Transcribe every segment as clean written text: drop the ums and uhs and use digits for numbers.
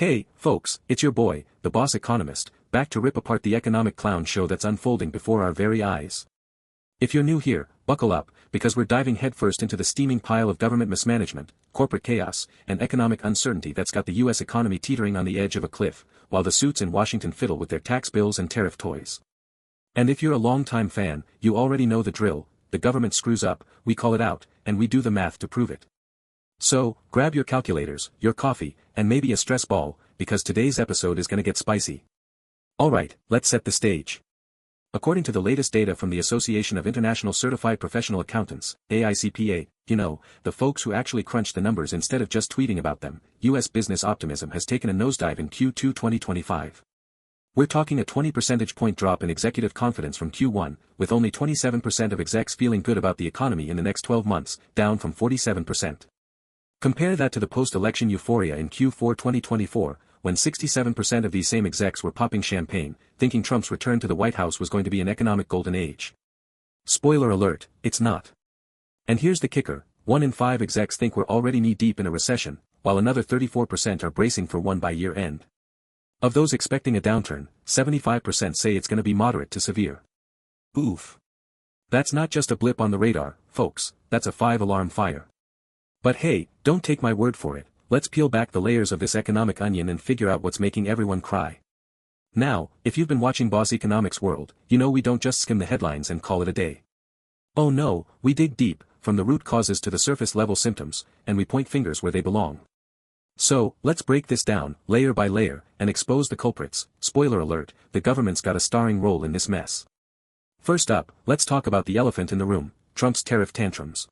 Hey, folks, it's your boy, the Boss Economist, back to rip apart the economic clown show that's unfolding before our very eyes. If you're new here, buckle up, because we're diving headfirst into the steaming pile of government mismanagement, corporate chaos, and economic uncertainty that's got the U.S. economy teetering on the edge of a cliff, while the suits in Washington fiddle with their tax bills and tariff toys. And if you're a longtime fan, you already know the drill: the government screws up, we call it out, and we do the math to prove it. So, grab your calculators, your coffee, and maybe a stress ball, because today's episode is gonna get spicy. Alright, let's set the stage. According to the latest data from the Association of International Certified Professional Accountants, AICPA, the folks who actually crunch the numbers instead of just tweeting about them, U.S. business optimism has taken a nosedive in Q2 2025. We're talking a 20 percentage point drop in executive confidence from Q1, with only 27% of execs feeling good about the economy in the next 12 months, down from 47%. Compare that to the post-election euphoria in Q4 2024, when 67% of these same execs were popping champagne, thinking Trump's return to the White House was going to be an economic golden age. Spoiler alert, it's not. And here's the kicker: 1 in 5 execs think we're already knee-deep in a recession, while another 34% are bracing for one by year-end. Of those expecting a downturn, 75% say it's going to be moderate to severe. Oof. That's not just a blip on the radar, folks, that's a 5-alarm fire. But hey, don't take my word for it, let's peel back the layers of this economic onion and figure out what's making everyone cry. Now, if you've been watching Boss Economics World, you know we don't just skim the headlines and call it a day. Oh no, we dig deep, from the root causes to the surface level symptoms, and we point fingers where they belong. So, let's break this down, layer by layer, and expose the culprits. Spoiler alert, the government's got a starring role in this mess. First up, let's talk about the elephant in the room: Trump's tariff tantrums.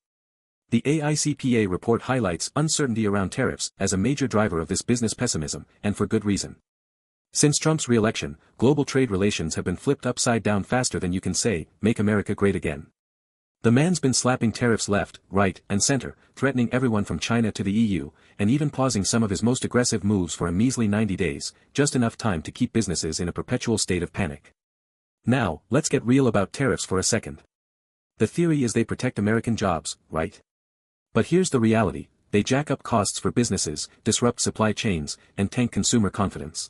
The AICPA report highlights uncertainty around tariffs as a major driver of this business pessimism, and for good reason. Since Trump's re-election, global trade relations have been flipped upside down faster than you can say, "Make America Great Again." The man's been slapping tariffs left, right, and center, threatening everyone from China to the EU, and even pausing some of his most aggressive moves for a measly 90 days, just enough time to keep businesses in a perpetual state of panic. Now, let's get real about tariffs for a second. The theory is they protect American jobs, right? But here's the reality: they jack up costs for businesses, disrupt supply chains, and tank consumer confidence.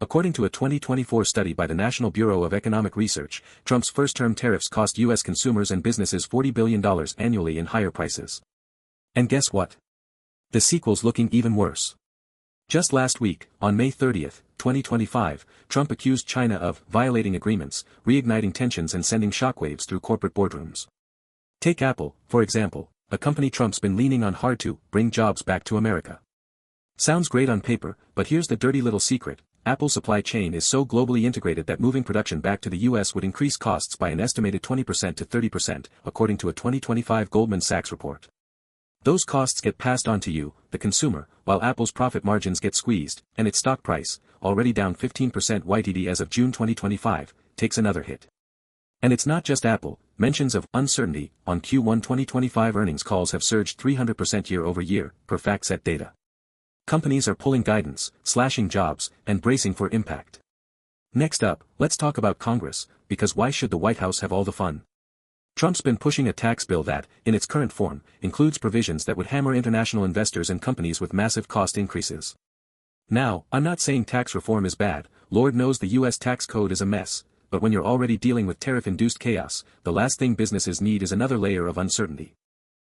According to a 2024 study by the National Bureau of Economic Research, Trump's first-term tariffs cost U.S. consumers and businesses $40 billion annually in higher prices. And guess what? The sequel's looking even worse. Just last week, on May 30, 2025, Trump accused China of violating agreements, reigniting tensions and sending shockwaves through corporate boardrooms. Take Apple, for example, a company Trump's been leaning on hard to bring jobs back to America. Sounds great on paper, but here's the dirty little secret: Apple's supply chain is so globally integrated that moving production back to the U.S. would increase costs by an estimated 20% to 30%, according to a 2025 Goldman Sachs report. Those costs get passed on to you, the consumer, while Apple's profit margins get squeezed, and its stock price, already down 15% YTD as of June 2025, takes another hit. And it's not just Apple. Mentions of uncertainty on Q1 2025 earnings calls have surged 300% year-over-year, per FactSet data. Companies are pulling guidance, slashing jobs, and bracing for impact. Next up, let's talk about Congress, because why should the White House have all the fun? Trump's been pushing a tax bill that, in its current form, includes provisions that would hammer international investors and companies with massive cost increases. Now, I'm not saying tax reform is bad. Lord knows the U.S. tax code is a mess. But when you're already dealing with tariff-induced chaos, the last thing businesses need is another layer of uncertainty.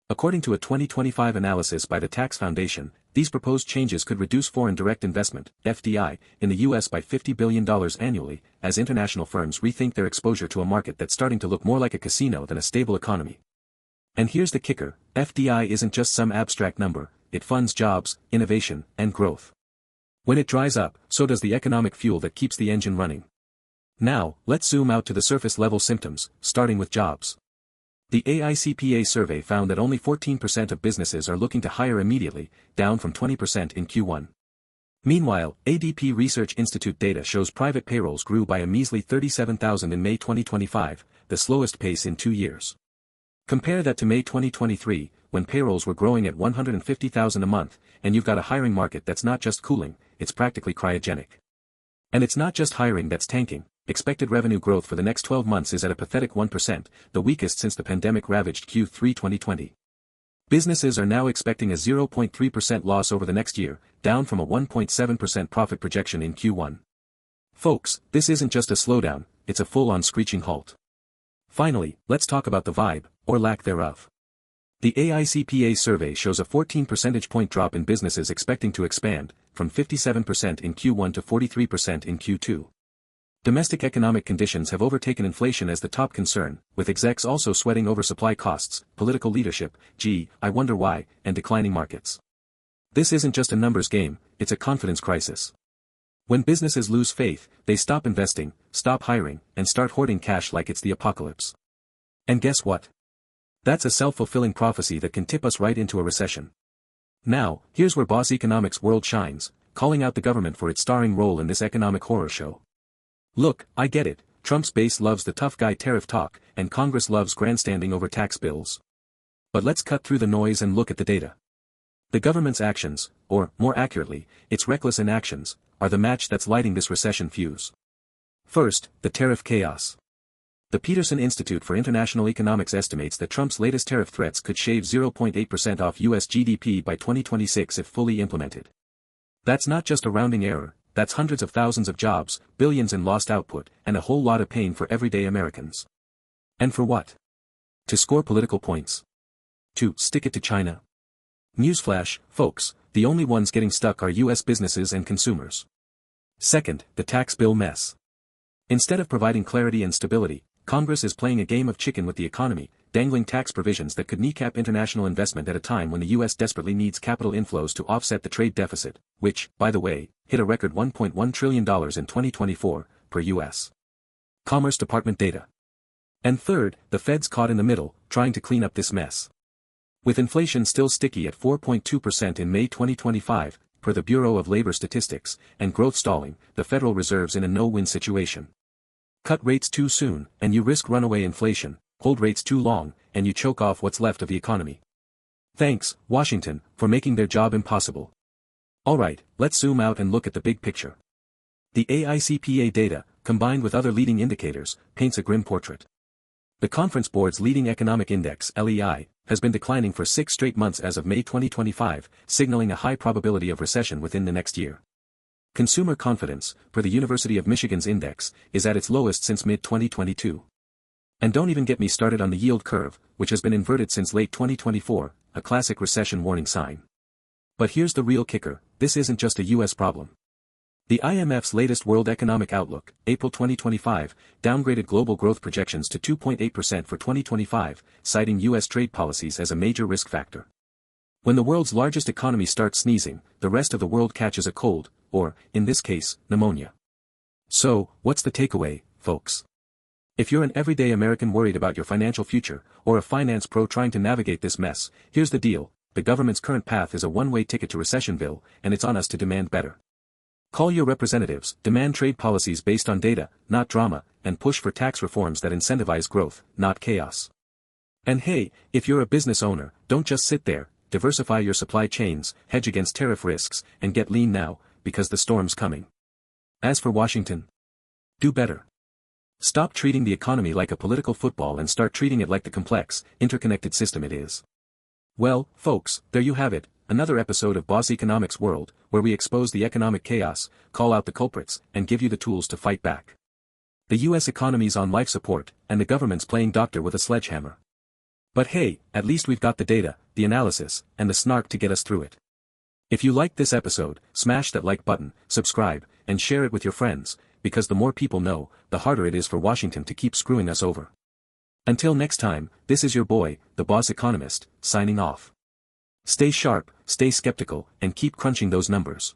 According to a 2025 analysis by the Tax Foundation, these proposed changes could reduce foreign direct investment, FDI, in the U.S. by $50 billion annually, as international firms rethink their exposure to a market that's starting to look more like a casino than a stable economy. And here's the kicker: FDI isn't just some abstract number, it funds jobs, innovation, and growth. When it dries up, so does the economic fuel that keeps the engine running. Now, let's zoom out to the surface-level symptoms, starting with jobs. The AICPA survey found that only 14% of businesses are looking to hire immediately, down from 20% in Q1. Meanwhile, ADP Research Institute data shows private payrolls grew by a measly 37,000 in May 2025, the slowest pace in 2 years. Compare that to May 2023, when payrolls were growing at 150,000 a month, and you've got a hiring market that's not just cooling, it's practically cryogenic. And it's not just hiring that's tanking. Expected revenue growth for the next 12 months is at a pathetic 1%, the weakest since the pandemic-ravaged Q3 2020. Businesses are now expecting a 0.3% loss over the next year, down from a 1.7% profit projection in Q1. Folks, this isn't just a slowdown, it's a full-on screeching halt. Finally, let's talk about the vibe, or lack thereof. The AICPA survey shows a 14 percentage point drop in businesses expecting to expand, from 57% in Q1 to 43% in Q2. Domestic economic conditions have overtaken inflation as the top concern, with execs also sweating over supply costs, political leadership, gee, I wonder why, and declining markets. This isn't just a numbers game, it's a confidence crisis. When businesses lose faith, they stop investing, stop hiring, and start hoarding cash like it's the apocalypse. And guess what? That's a self-fulfilling prophecy that can tip us right into a recession. Now, here's where Boss Economics' world shines, calling out the government for its starring role in this economic horror show. Look, I get it, Trump's base loves the tough guy tariff talk, and Congress loves grandstanding over tax bills. But let's cut through the noise and look at the data. The government's actions, or, more accurately, its reckless inactions, are the match that's lighting this recession fuse. First, the tariff chaos. The Peterson Institute for International Economics estimates that Trump's latest tariff threats could shave 0.8% off U.S. GDP by 2026 if fully implemented. That's not just a rounding error, that's hundreds of thousands of jobs, billions in lost output, and a whole lot of pain for everyday Americans. And for what? To score political points. To stick it to China. Newsflash, folks, the only ones getting stuck are U.S. businesses and consumers. Second, the tax bill mess. Instead of providing clarity and stability, Congress is playing a game of chicken with the economy, dangling tax provisions that could kneecap international investment at a time when the U.S. desperately needs capital inflows to offset the trade deficit, which, by the way, hit a record $1.1 trillion in 2024, per U.S. Commerce Department data. And third, the Fed's caught in the middle, trying to clean up this mess. With inflation still sticky at 4.2% in May 2025, per the Bureau of Labor Statistics, and growth stalling, the Federal Reserve's in a no-win situation. Cut rates too soon, and you risk runaway inflation, hold rates too long, and you choke off what's left of the economy. Thanks, Washington, for making their job impossible. Alright, let's zoom out and look at the big picture. The AICPA data, combined with other leading indicators, paints a grim portrait. The Conference Board's leading economic index, LEI, has been declining for 6 straight months as of May 2025, signaling a high probability of recession within the next year. Consumer confidence, per the University of Michigan's index, is at its lowest since mid-2022. And don't even get me started on the yield curve, which has been inverted since late 2024, a classic recession warning sign. But here's the real kicker, this isn't just a US problem. The IMF's latest World Economic Outlook, April 2025, downgraded global growth projections to 2.8% for 2025, citing US trade policies as a major risk factor. When the world's largest economy starts sneezing, the rest of the world catches a cold, or, in this case, pneumonia. So, what's the takeaway, folks? If you're an everyday American worried about your financial future, or a finance pro trying to navigate this mess, here's the deal, the government's current path is a one-way ticket to recessionville, and it's on us to demand better. Call your representatives, demand trade policies based on data, not drama, and push for tax reforms that incentivize growth, not chaos. And hey, if you're a business owner, don't just sit there, diversify your supply chains, hedge against tariff risks, and get lean now, because the storm's coming. As for Washington, do better. Stop treating the economy like a political football and start treating it like the complex, interconnected system it is. Well, folks, there you have it, another episode of Boss Economics World, where we expose the economic chaos, call out the culprits, and give you the tools to fight back. The US economy's on life support, and the government's playing doctor with a sledgehammer. But hey, at least we've got the data, the analysis, and the snark to get us through it. If you liked this episode, smash that like button, subscribe, and share it with your friends, because the more people know, the harder it is for Washington to keep screwing us over. Until next time, this is your boy, the Boss Economist, signing off. Stay sharp, stay skeptical, and keep crunching those numbers.